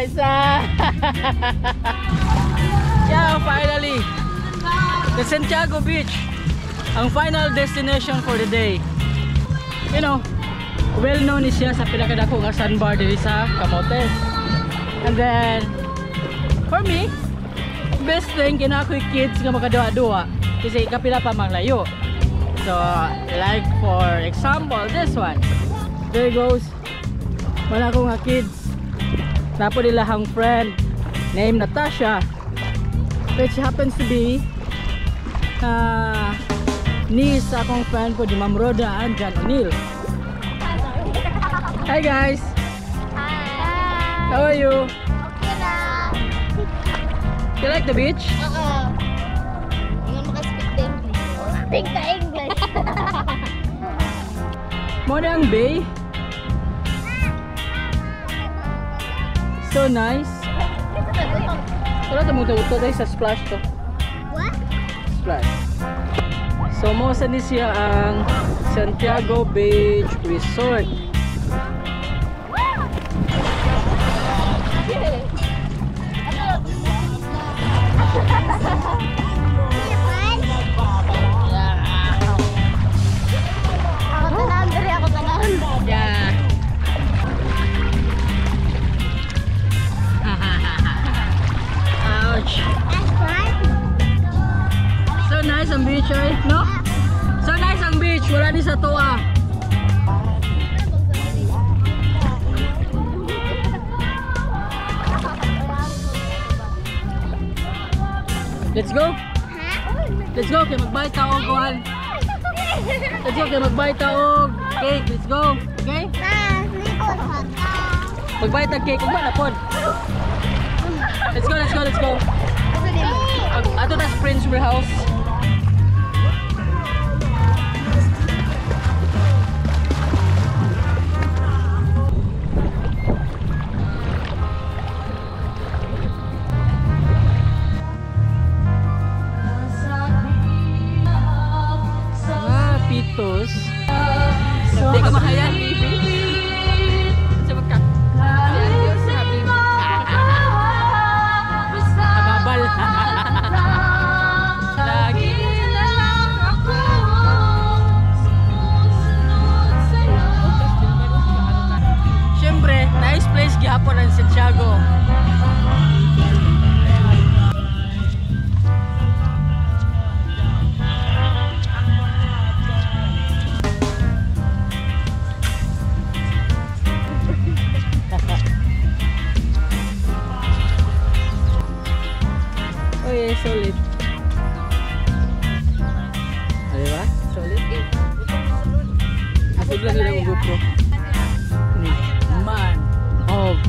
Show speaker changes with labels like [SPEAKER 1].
[SPEAKER 1] guys. Yeah, finally. The Santiago Beach. Ang final destination for the day. You know, well known is siya sa pinakadako nga sandbar diri sa Camotes. And then for me, best thing kinakoy kids nga makaduwa-duwa kasi kapila pa maglayo. So like for example this one. There goes wala ko nga kids. Tapo nila hang friend named Natasha, which happens to be niece sa akong friend po di Ma'am Roda and John O'Neill. Hi guys.
[SPEAKER 2] Hi.
[SPEAKER 1] How are you?
[SPEAKER 2] Okay lang.
[SPEAKER 1] You like the beach?
[SPEAKER 2] Oo. Hindi nga maka-speak the English. Speak the English.
[SPEAKER 1] Mo na ang bay. So nice. Wala ta mo to dahil sa splash to.
[SPEAKER 2] What?
[SPEAKER 1] Splash. So mo sa ni siya ang Santiago Beach Resort. Yeah. Ouch. So nice ang beach, eh? No? So nice ang beach. Wala ni sa toa. Let's go. Let's go. Kaya magbayad taog, Juan. Let's go. Kaya magbayad taog cake. Let's go. Okay? Magbayad tag cake. Ugba na pod. Let's go, let's go, let's go. Ato na Prince House. Pitos. Hindi ka mahayan, baby. Sa magka. Adios, happy. Ababal. Lagi na lang ako. Siyempre, nice place gihapon ang Santiago. Oh yeah, solid. Ano ba? Solid? Ako lang yung GoPro. Man of